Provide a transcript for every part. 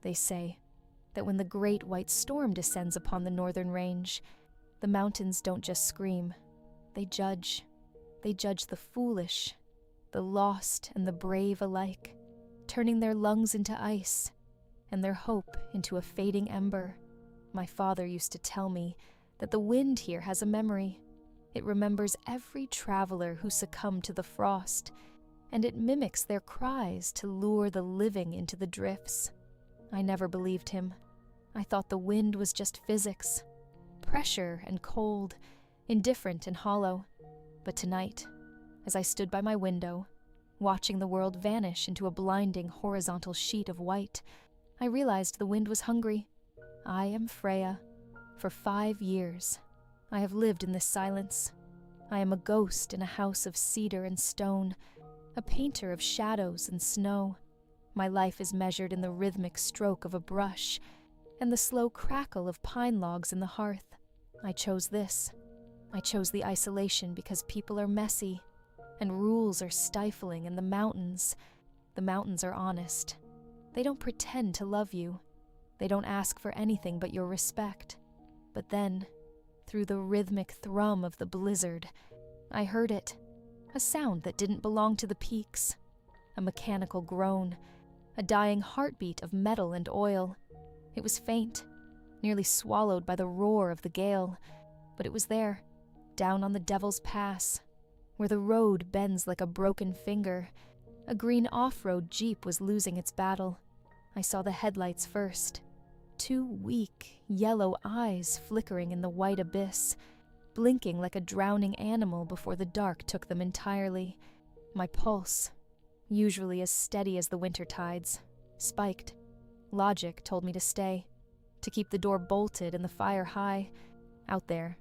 they say, that when the great white storm descends upon the northern range, the mountains don't just scream, they judge. They judge the foolish, the lost, and the brave alike, turning their lungs into ice and their hope into a fading ember. My father used to tell me that the wind here has a memory. It remembers every traveler who succumbed to the frost, and it mimics their cries to lure the living into the drifts. I never believed him. I thought the wind was just physics, pressure and cold, indifferent and hollow. But tonight, as I stood by my window, watching the world vanish into a blinding horizontal sheet of white, I realized the wind was hungry. I am Freya. For 5 years, I have lived in this silence. I am a ghost in a house of cedar and stone, a painter of shadows and snow. My life is measured in the rhythmic stroke of a brush and the slow crackle of pine logs in the hearth. I chose this. I chose the isolation because people are messy, and rules are stifling, and the mountains are honest. They don't pretend to love you. They don't ask for anything but your respect. But then, through the rhythmic thrum of the blizzard, I heard it, a sound that didn't belong to the peaks, a mechanical groan, a dying heartbeat of metal and oil. It was faint, nearly swallowed by the roar of the gale, but it was there, down on the Devil's Pass, where the road bends like a broken finger. A green off-road Jeep was losing its battle. I saw the headlights first, 2 weak, yellow eyes flickering in the white abyss, blinking like a drowning animal before the dark took them entirely. My pulse, usually as steady as the winter tides, spiked. Logic told me to stay, to keep the door bolted and the fire high. Out there,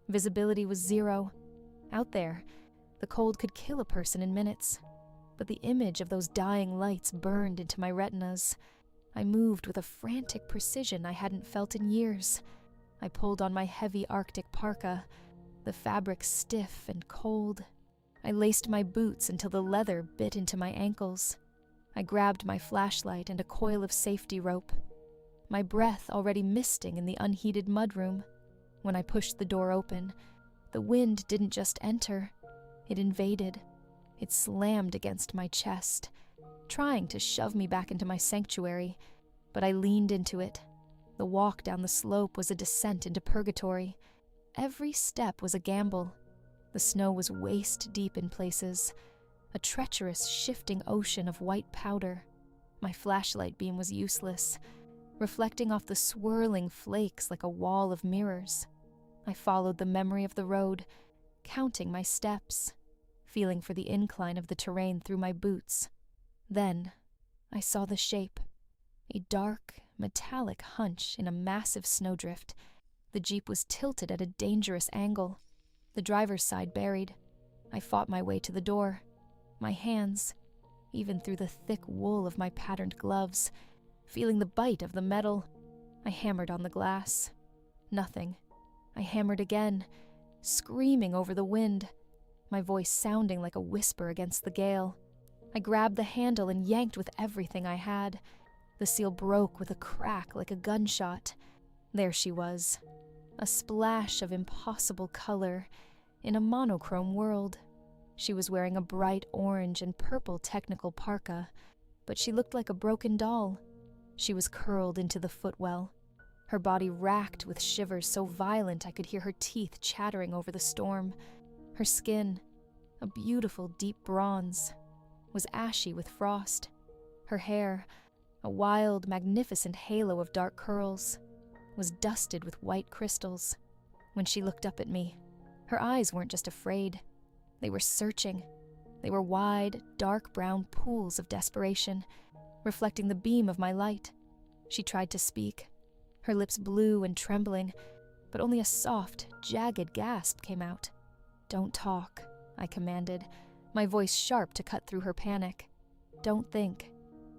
visibility was 0. Out there, the cold could kill a person in minutes. But the image of those dying lights burned into my retinas. I moved with a frantic precision I hadn't felt in years. I pulled on my heavy Arctic parka, the fabric stiff and cold. I laced my boots until the leather bit into my ankles. I grabbed my flashlight and a coil of safety rope, my breath already misting in the unheated mudroom. When I pushed the door open, the wind didn't just enter, it invaded. It slammed against my chest, trying to shove me back into my sanctuary, but I leaned into it. The walk down the slope was a descent into purgatory. Every step was a gamble. The snow was waist-deep in places, a treacherous, shifting ocean of white powder. My flashlight beam was useless, reflecting off the swirling flakes like a wall of mirrors. I followed the memory of the road, counting my steps, feeling for the incline of the terrain through my boots. Then, I saw the shape, a dark, metallic hunch in a massive snowdrift. The Jeep was tilted at a dangerous angle, the driver's side buried. I fought my way to the door. My hands, even through the thick wool of my patterned gloves, feeling the bite of the metal. I hammered on the glass. Nothing. I hammered again, screaming over the wind, my voice sounding like a whisper against the gale. I grabbed the handle and yanked with everything I had. The seal broke with a crack like a gunshot. There she was, a splash of impossible color in a monochrome world. She was wearing a bright orange and purple technical parka, but she looked like a broken doll. She was curled into the footwell, her body racked with shivers so violent I could hear her teeth chattering over the storm. Her skin, a beautiful deep bronze, was ashy with frost. Her hair, a wild, magnificent halo of dark curls, was dusted with white crystals. When she looked up at me, her eyes weren't just afraid. They were searching. They were wide, dark brown pools of desperation, reflecting the beam of my light. She tried to speak, her lips blue and trembling, but only a soft, jagged gasp came out. "Don't talk," I commanded, my voice sharp to cut through her panic. "Don't think.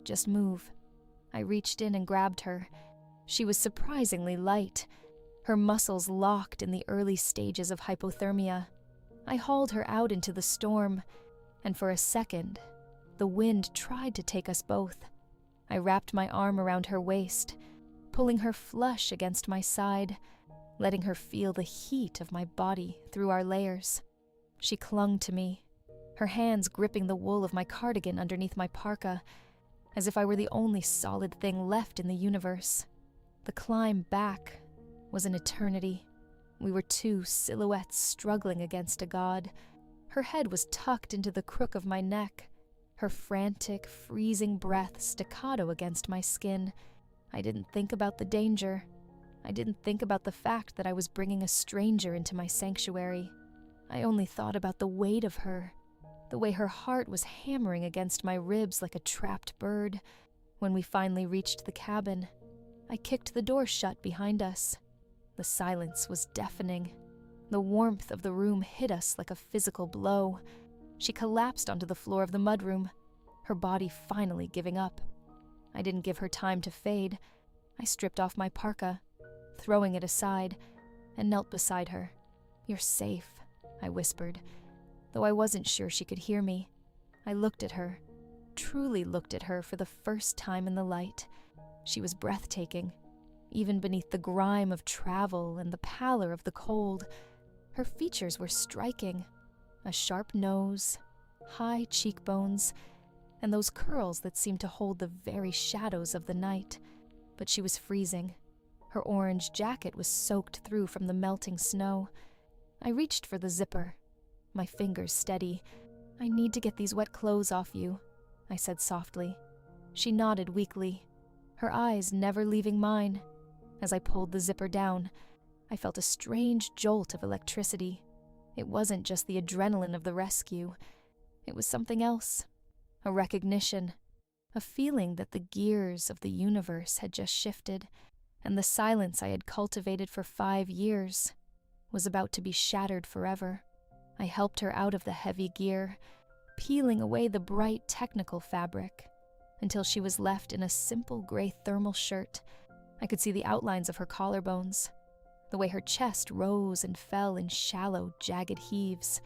Just move." I reached in and grabbed her. She was surprisingly light, her muscles locked in the early stages of hypothermia. I hauled her out into the storm, and for a second, the wind tried to take us both. I wrapped my arm around her waist, pulling her flush against my side, letting her feel the heat of my body through our layers. She clung to me, her hands gripping the wool of my cardigan underneath my parka, as if I were the only solid thing left in the universe. The climb back was an eternity. We were two silhouettes struggling against a god. Her head was tucked into the crook of my neck, her frantic, freezing breath staccato against my skin. I didn't think about the danger. I didn't think about the fact that I was bringing a stranger into my sanctuary. I only thought about the weight of her, the way her heart was hammering against my ribs like a trapped bird. When we finally reached the cabin, I kicked the door shut behind us. The silence was deafening. The warmth of the room hit us like a physical blow. She collapsed onto the floor of the mudroom, her body finally giving up. I didn't give her time to fade. I stripped off my parka, throwing it aside, and knelt beside her. "You're safe," I whispered, though I wasn't sure she could hear me. I looked at her, truly looked at her for the first time in the light. She was breathtaking, even beneath the grime of travel and the pallor of the cold. Her features were striking, a sharp nose, high cheekbones, and those curls that seemed to hold the very shadows of the night. But she was freezing. Her orange jacket was soaked through from the melting snow. I reached for the zipper, my fingers steady. "I need to get these wet clothes off you," I said softly. She nodded weakly, her eyes never leaving mine. As I pulled the zipper down, I felt a strange jolt of electricity. It wasn't just the adrenaline of the rescue. It was something else, a recognition, a feeling that the gears of the universe had just shifted, and the silence I had cultivated for 5 years was about to be shattered forever. I helped her out of the heavy gear, peeling away the bright technical fabric, until she was left in a simple gray thermal shirt. I could see the outlines of her collarbones, the way her chest rose and fell in shallow, jagged heaves.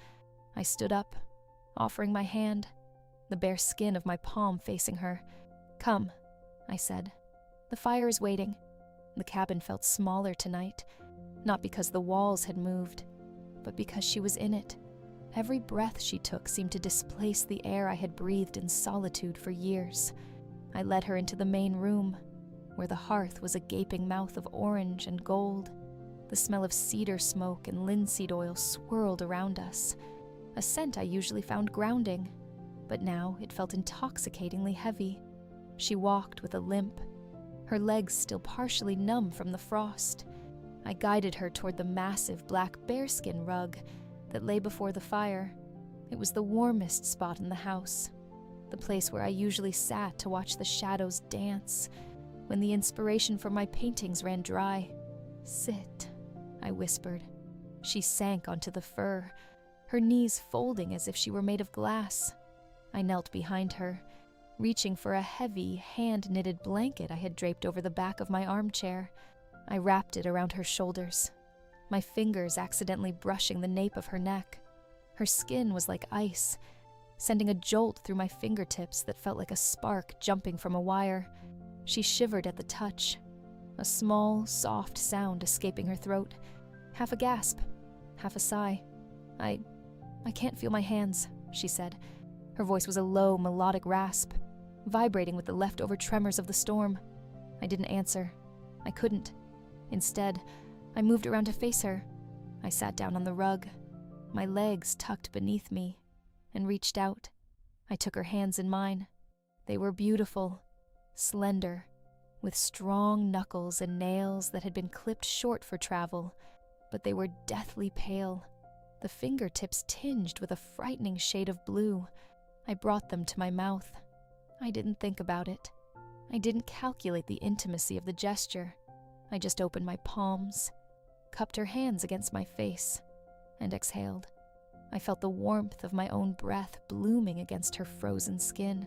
I stood up, offering my hand, the bare skin of my palm facing her. "Come," I said. "The fire is waiting." The cabin felt smaller tonight, not because the walls had moved, but because she was in it. Every breath she took seemed to displace the air I had breathed in solitude for years. I led her into the main room, where the hearth was a gaping mouth of orange and gold. The smell of cedar smoke and linseed oil swirled around us, a scent I usually found grounding, but now it felt intoxicatingly heavy. She walked with a limp, her legs still partially numb from the frost. I guided her toward the massive black bearskin rug that lay before the fire. It was the warmest spot in the house, the place where I usually sat to watch the shadows dance when the inspiration for my paintings ran dry. "Sit," I whispered. She sank onto the fur, her knees folding as if she were made of glass. I knelt behind her, reaching for a heavy, hand-knitted blanket I had draped over the back of my armchair. I wrapped it around her shoulders, my fingers accidentally brushing the nape of her neck. Her skin was like ice, sending a jolt through my fingertips that felt like a spark jumping from a wire. She shivered at the touch, a small, soft sound escaping her throat, half a gasp, half a sigh. I can't feel my hands," she said. Her voice was a low, melodic rasp, vibrating with the leftover tremors of the storm. I didn't answer. I couldn't. Instead, I moved around to face her. I sat down on the rug, my legs tucked beneath me, and reached out. I took her hands in mine. They were beautiful, slender, with strong knuckles and nails that had been clipped short for travel, but they were deathly pale, the fingertips tinged with a frightening shade of blue. I brought them to my mouth. I didn't think about it. I didn't calculate the intimacy of the gesture. I just opened my palms, cupped her hands against my face, and exhaled. I felt the warmth of my own breath blooming against her frozen skin.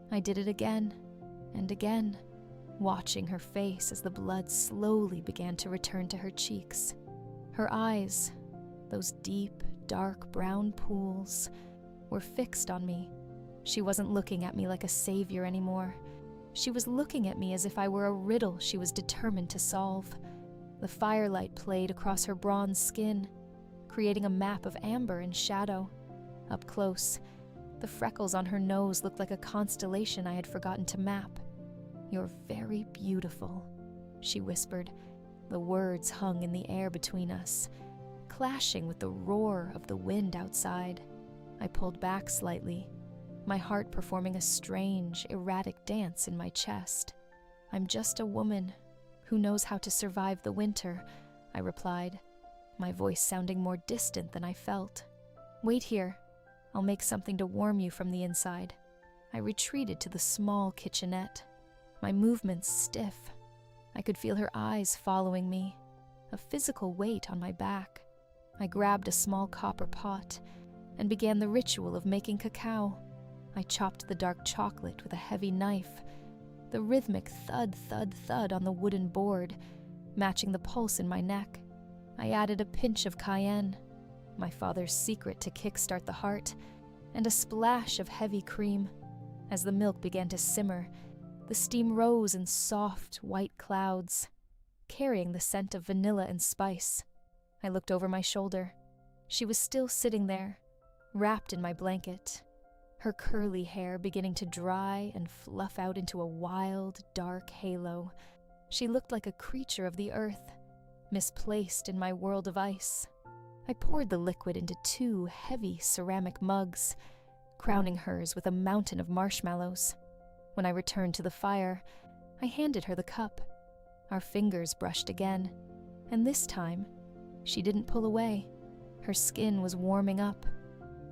I did it again and again, watching her face as the blood slowly began to return to her cheeks. Her eyes, those deep, dark brown pools, were fixed on me. She wasn't looking at me like a savior anymore. She was looking at me as if I were a riddle she was determined to solve. The firelight played across her bronze skin, creating a map of amber and shadow. Up close, the freckles on her nose looked like a constellation I had forgotten to map. "You're very beautiful," she whispered. The words hung in the air between us, clashing with the roar of the wind outside. I pulled back slightly, my heart performing a strange, erratic dance in my chest. "I'm just a woman who knows how to survive the winter," I replied, my voice sounding more distant than I felt. "Wait here. I'll make something to warm you from the inside." I retreated to the small kitchenette, my movements stiff. I could feel her eyes following me, a physical weight on my back. I grabbed a small copper pot and began the ritual of making cacao. I chopped the dark chocolate with a heavy knife, the rhythmic thud, thud, thud on the wooden board, matching the pulse in my neck. I added a pinch of cayenne, my father's secret to kickstart the heart, and a splash of heavy cream. As the milk began to simmer, the steam rose in soft, white clouds, carrying the scent of vanilla and spice. I looked over my shoulder. She was still sitting there, wrapped in my blanket, her curly hair beginning to dry and fluff out into a wild, dark halo. She looked like a creature of the earth, misplaced in my world of ice. I poured the liquid into 2 heavy ceramic mugs, crowning hers with a mountain of marshmallows. When I returned to the fire, I handed her the cup. Our fingers brushed again, and this time, she didn't pull away. Her skin was warming up,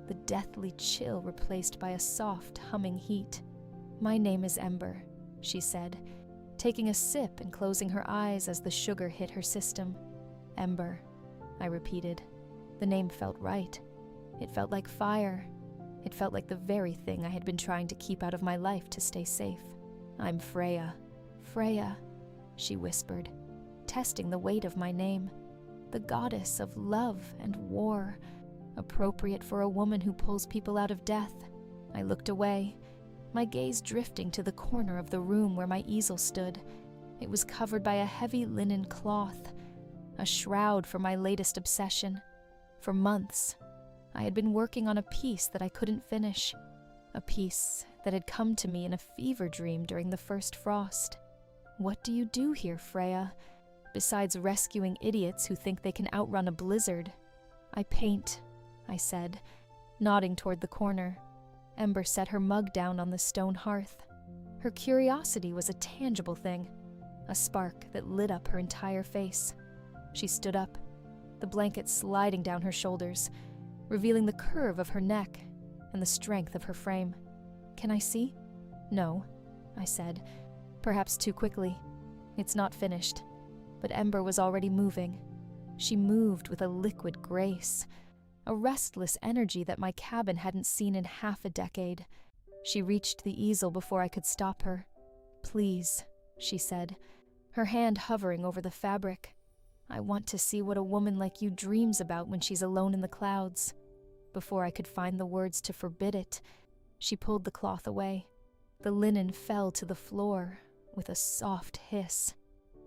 the deathly chill replaced by a soft, humming heat. "My name is Ember," she said, taking a sip and closing her eyes as the sugar hit her system. "Ember," I repeated. The name felt right. It felt like fire. It felt like the very thing I had been trying to keep out of my life to stay safe. "I'm Freya." "Freya," she whispered, testing the weight of my name. The goddess of love and war, appropriate for a woman who pulls people out of death. I looked away, my gaze drifting to the corner of the room where my easel stood. It was covered by a heavy linen cloth, a shroud for my latest obsession. For months, I had been working on a piece that I couldn't finish, a piece that had come to me in a fever dream during the first frost. "What do you do here, Freya, besides rescuing idiots who think they can outrun a blizzard?" "I paint," I said, nodding toward the corner. Ember set her mug down on the stone hearth. Her curiosity was a tangible thing, a spark that lit up her entire face. She stood up, the blanket sliding down her shoulders, revealing the curve of her neck and the strength of her frame. "Can I see?" "No," I said, perhaps too quickly. "It's not finished." But Ember was already moving. She moved with a liquid grace, a restless energy that my cabin hadn't seen in half a decade. She reached the easel before I could stop her. "Please," she said, her hand hovering over the fabric. "I want to see what a woman like you dreams about when she's alone in the clouds." Before I could find the words to forbid it, she pulled the cloth away. The linen fell to the floor with a soft hiss.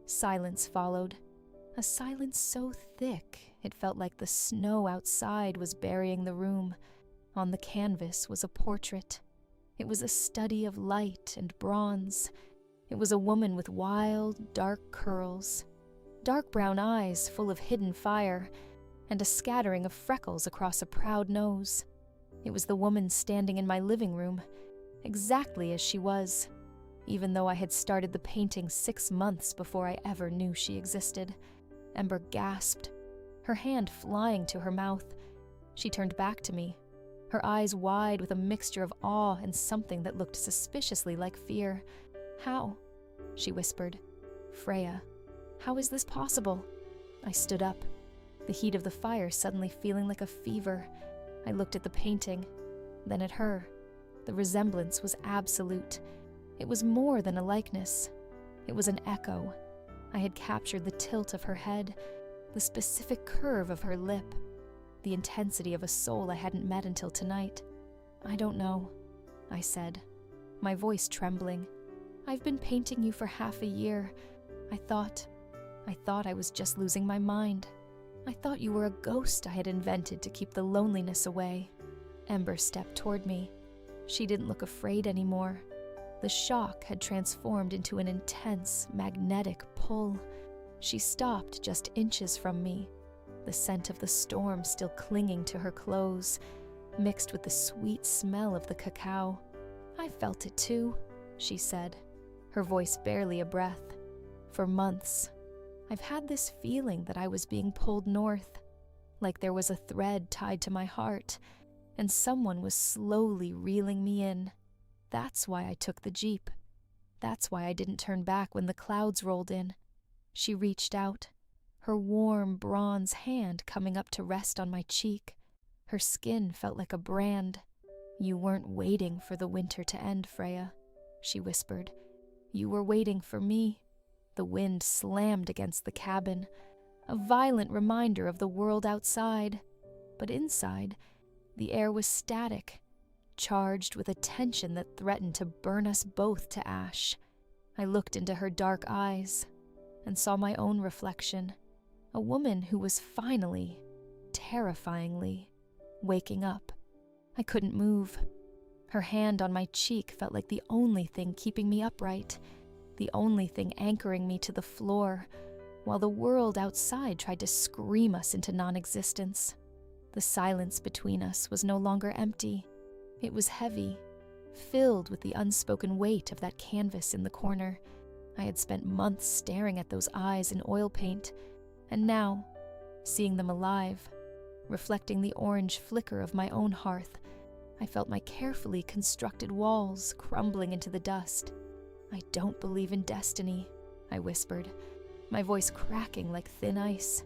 Silence followed, a silence so thick it felt like the snow outside was burying the room. On the canvas was a portrait. It was a study of light and bronze. It was a woman with wild, dark curls, dark brown eyes full of hidden fire, and a scattering of freckles across a proud nose. It was the woman standing in my living room, exactly as she was, even though I had started the painting 6 months before I ever knew she existed. Ember gasped, her hand flying to her mouth. She turned back to me, her eyes wide with a mixture of awe and something that looked suspiciously like fear. "How?" she whispered. "Freya, how is this possible?" I stood up, the heat of the fire suddenly feeling like a fever. I looked at the painting, then at her. The resemblance was absolute. It was more than a likeness. It was an echo. I had captured the tilt of her head, the specific curve of her lip, the intensity of a soul I hadn't met until tonight. "I don't know," I said, my voice trembling. I've been painting you for half a year. I thought I was just losing my mind. I thought you were a ghost I had invented to keep the loneliness away." Ember stepped toward me. She didn't look afraid anymore. The shock had transformed into an intense, magnetic pull. She stopped just inches from me, the scent of the storm still clinging to her clothes, mixed with the sweet smell of the cacao. "I felt it too," she said, her voice barely a breath. "For months, I've had this feeling that I was being pulled north, like there was a thread tied to my heart, and someone was slowly reeling me in. That's why I took the Jeep. That's why I didn't turn back when the clouds rolled in." She reached out, her warm bronze hand coming up to rest on my cheek. Her skin felt like a brand. "You weren't waiting for the winter to end, Freya," she whispered. "You were waiting for me." The wind slammed against the cabin, a violent reminder of the world outside. But inside, the air was static, charged with a tension that threatened to burn us both to ash. I looked into her dark eyes and saw my own reflection, a woman who was finally, terrifyingly, waking up. I couldn't move. Her hand on my cheek felt like the only thing keeping me upright, the only thing anchoring me to the floor, while the world outside tried to scream us into non-existence. The silence between us was no longer empty. It was heavy, filled with the unspoken weight of that canvas in the corner. I had spent months staring at those eyes in oil paint, and now, seeing them alive, reflecting the orange flicker of my own hearth, I felt my carefully constructed walls crumbling into the dust. "I don't believe in destiny," I whispered, my voice cracking like thin ice.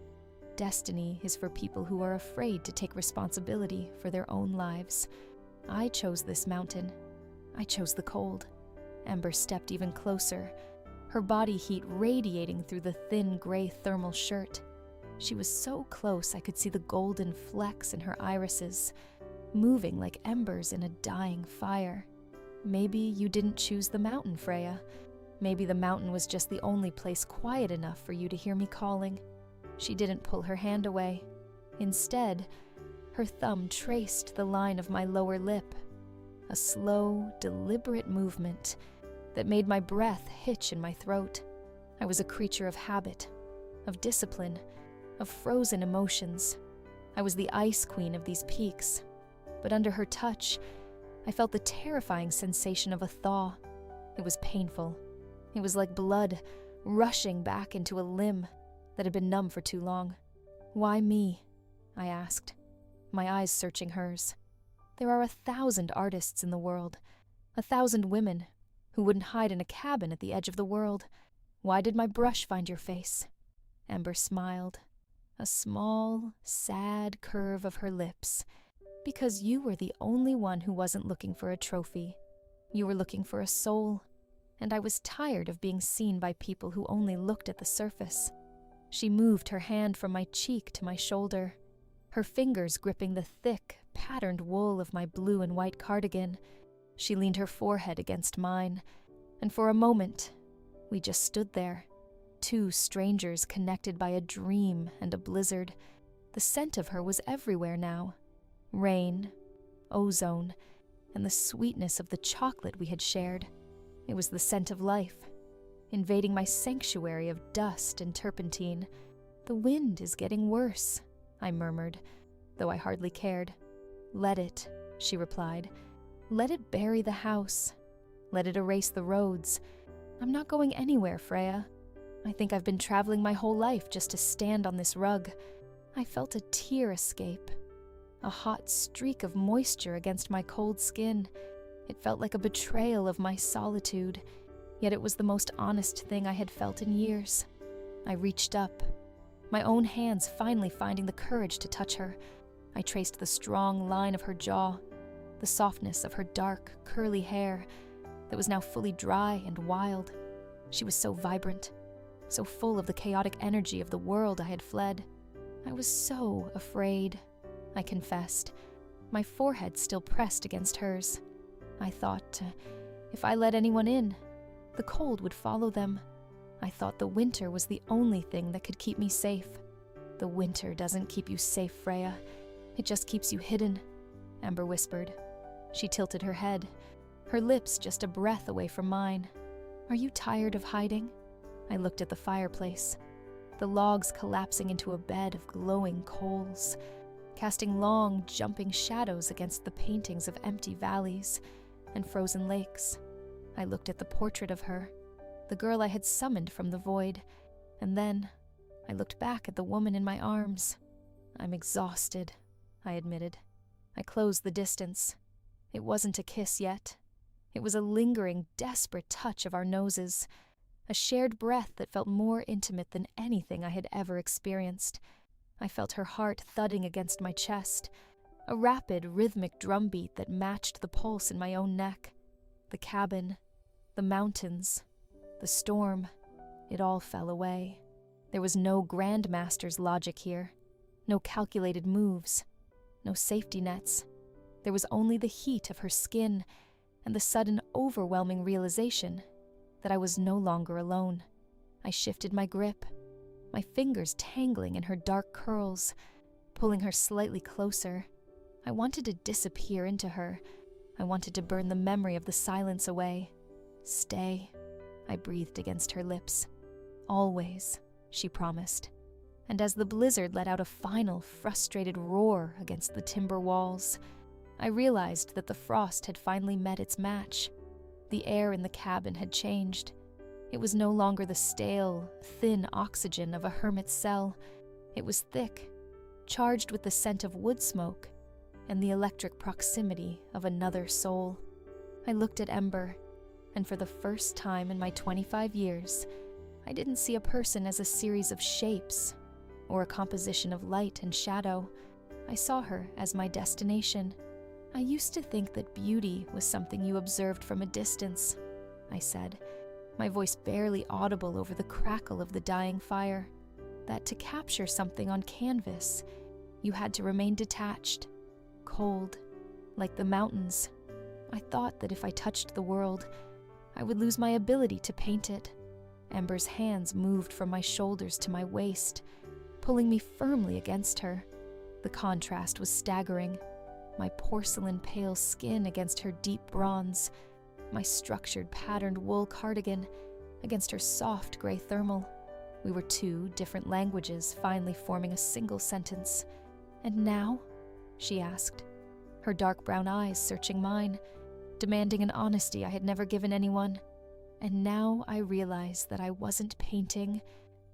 "Destiny is for people who are afraid to take responsibility for their own lives. I chose this mountain. I chose the cold." Ember stepped even closer, her body heat radiating through the thin gray thermal shirt. She was so close I could see the golden flecks in her irises, moving like embers in a dying fire. "Maybe you didn't choose the mountain, Freya. Maybe the mountain was just the only place quiet enough for you to hear me calling." She didn't pull her hand away. Instead, her thumb traced the line of my lower lip, a slow, deliberate movement that made my breath hitch in my throat. I was a creature of habit, of discipline, of frozen emotions. I was the ice queen of these peaks, but under her touch, I felt the terrifying sensation of a thaw. It was painful. It was like blood rushing back into a limb that had been numb for too long. "Why me?" I asked, my eyes searching hers. "There are 1,000 artists in the world, 1,000 women who wouldn't hide in a cabin at the edge of the world. Why did my brush find your face?" Ember smiled, a small, sad curve of her lips. "Because you were the only one who wasn't looking for a trophy. You were looking for a soul, and I was tired of being seen by people who only looked at the surface." She moved her hand from my cheek to my shoulder, her fingers gripping the thick, patterned wool of my blue and white cardigan. She leaned her forehead against mine, and for a moment, we just stood there, two strangers connected by a dream and a blizzard. The scent of her was everywhere now. Rain, ozone, and the sweetness of the chocolate we had shared. It was the scent of life, invading my sanctuary of dust and turpentine. "The wind is getting worse," I murmured, though I hardly cared. "Let it," she replied. "Let it bury the house. Let it erase the roads. I'm not going anywhere, Freya. I think I've been traveling my whole life just to stand on this rug." I felt a tear escape, a hot streak of moisture against my cold skin. It felt like a betrayal of my solitude, yet it was the most honest thing I had felt in years. I reached up, my own hands finally finding the courage to touch her. I traced the strong line of her jaw, the softness of her dark, curly hair that was now fully dry and wild. She was so vibrant, so full of the chaotic energy of the world I had fled. I was so afraid, I confessed, my forehead still pressed against hers. I thought, if I let anyone in, The cold would follow them. I thought the winter was the only thing that could keep me safe. The winter doesn't keep you safe, Freya. It just keeps you hidden, Ember whispered. She tilted her head, her lips just a breath away from mine. Are you tired of hiding? I looked at the fireplace, the logs collapsing into a bed of glowing coals, casting long, jumping shadows against the paintings of empty valleys and frozen lakes. I looked at the portrait of her, the girl I had summoned from the void, and then I looked back at the woman in my arms. I'm exhausted, I admitted. I closed the distance. It wasn't a kiss yet. It was a lingering, desperate touch of our noses, a shared breath that felt more intimate than anything I had ever experienced. I felt her heart thudding against my chest, a rapid, rhythmic drumbeat that matched the pulse in my own neck. The cabin, the mountains, the storm, it all fell away. There was no Grandmaster's logic here, no calculated moves, no safety nets. There was only the heat of her skin and the sudden, overwhelming realization that I was no longer alone. I shifted my grip, my fingers tangling in her dark curls, pulling her slightly closer. I wanted to disappear into her. I wanted to burn the memory of the silence away. Stay, I breathed against her lips. Always, she promised. And as the blizzard let out a final, frustrated roar against the timber walls, I realized that the frost had finally met its match. The air in the cabin had changed. It was no longer the stale, thin oxygen of a hermit's cell. It was thick, charged with the scent of wood smoke and the electric proximity of another soul. I looked at Ember, and for the first time in my 25 years, I didn't see a person as a series of shapes or a composition of light and shadow. I saw her as my destination. I used to think that beauty was something you observed from a distance, I said, my voice barely audible over the crackle of the dying fire. That to capture something on canvas, you had to remain detached, cold, like the mountains. I thought that if I touched the world, I would lose my ability to paint it. Ember's hands moved from my shoulders to my waist, pulling me firmly against her. The contrast was staggering. My porcelain pale skin against her deep bronze, my structured patterned wool cardigan against her soft gray thermal. We were two different languages finally forming a single sentence. And now? She asked, her dark brown eyes searching mine, demanding an honesty I had never given anyone. And now I realized that I wasn't painting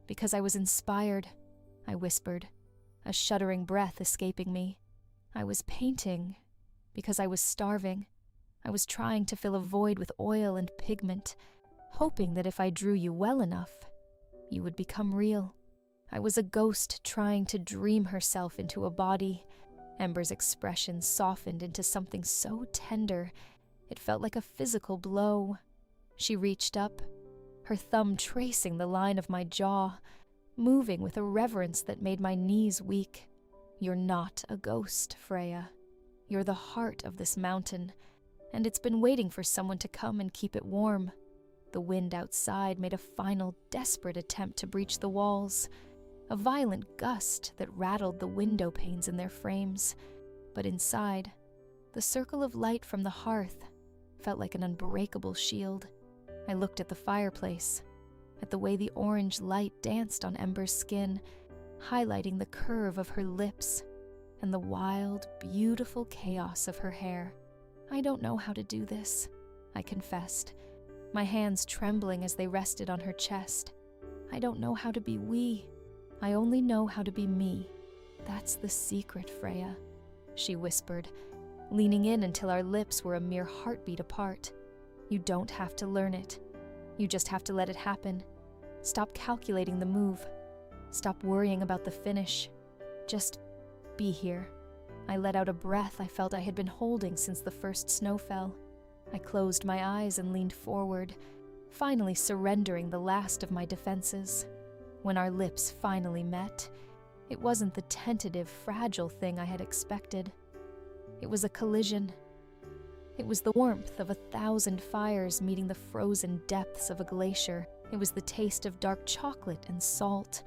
because I was inspired, I whispered, a shuddering breath escaping me. I was painting because I was starving. I was trying to fill a void with oil and pigment, hoping that if I drew you well enough, you would become real. I was a ghost trying to dream herself into a body. Ember's expression softened into something so tender, it felt like a physical blow. She reached up, her thumb tracing the line of my jaw, moving with a reverence that made my knees weak. You're not a ghost, Freya. You're the heart of this mountain, and it's been waiting for someone to come and keep it warm. The wind outside made a final, desperate attempt to breach the walls, a violent gust that rattled the window panes in their frames. But inside, the circle of light from the hearth felt like an unbreakable shield. I looked at the fireplace, at the way the orange light danced on Ember's skin, highlighting the curve of her lips and the wild, beautiful chaos of her hair. I don't know how to do this, I confessed, my hands trembling as they rested on her chest. I don't know how to be we. I only know how to be me. That's the secret, Freya, she whispered, leaning in until our lips were a mere heartbeat apart. You don't have to learn it. You just have to let it happen. Stop calculating the move. Stop worrying about the finish. Just be here. I let out a breath I felt I had been holding since the first snow fell. I closed my eyes and leaned forward, finally surrendering the last of my defenses. When our lips finally met, it wasn't the tentative, fragile thing I had expected. It was a collision. It was the warmth of 1,000 fires meeting the frozen depths of a glacier. It was the taste of dark chocolate and salt,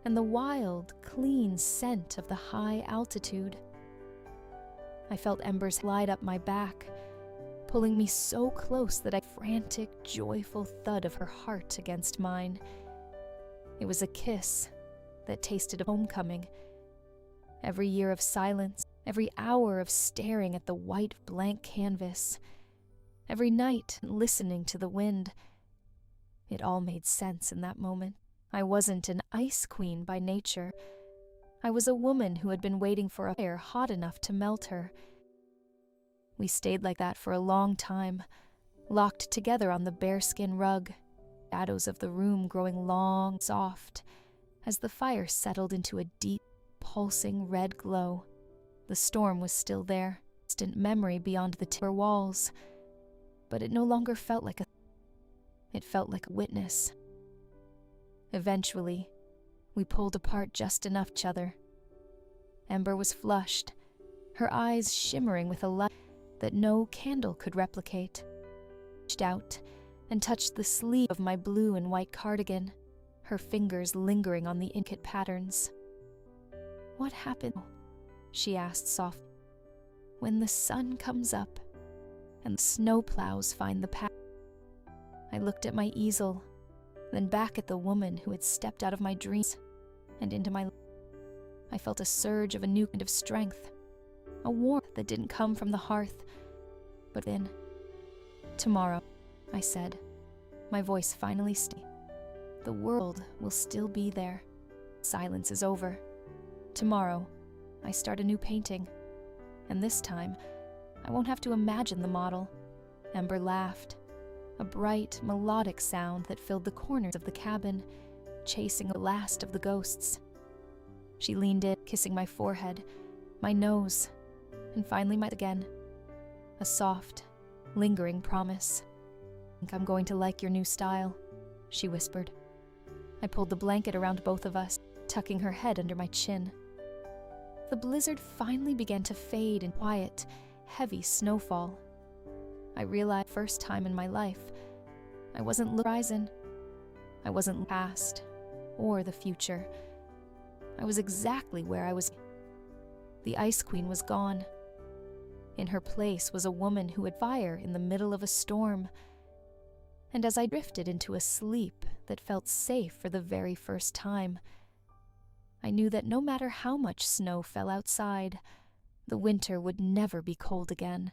and the wild, clean scent of the high altitude. I felt embers light up my back, pulling me so close that I frantic, joyful thud of her heart against mine. It was a kiss that tasted of homecoming. Every year of silence, every hour of staring at the white blank canvas, every night listening to the wind, it all made sense in that moment. I wasn't an ice queen by nature. I was a woman who had been waiting for a fire hot enough to melt her. We stayed like that for a long time, locked together on the bearskin rug, shadows of the room growing long, soft, as the fire settled into a deep, pulsing red glow. The storm was still there, distant memory beyond the timber walls, but it no longer felt like it felt like a witness. Eventually, we pulled apart just enough each other. Ember was flushed, her eyes shimmering with a light that no candle could replicate. She reached out and touched the sleeve of my blue and white cardigan, her fingers lingering on the intricate patterns. "What happened?" she asked softly. "When the sun comes up and the snowplows find the path." I looked at my easel, then back at the woman who had stepped out of my dreams and into my life. I felt a surge of a new kind of strength, a warmth that didn't come from the hearth, but then, "Tomorrow," I said, my voice finally steady. "The world will still be there. Silence is over. Tomorrow, I start a new painting, and this time, I won't have to imagine the model." Ember laughed, a bright, melodic sound that filled the corners of the cabin, chasing the last of the ghosts. She leaned in, kissing my forehead, my nose, and finally my again. A soft, lingering promise. "I think I'm going to like your new style," she whispered. I pulled the blanket around both of us, tucking her head under my chin. The blizzard finally began to fade in quiet, heavy snowfall. I realized, first time in my life, I wasn't looking at the horizon. I wasn't looking past or the future. I was exactly where I was. The Ice Queen was gone. In her place was a woman who had fire in the middle of a storm. And as I drifted into a sleep that felt safe for the very first time, I knew that no matter how much snow fell outside, the winter would never be cold again.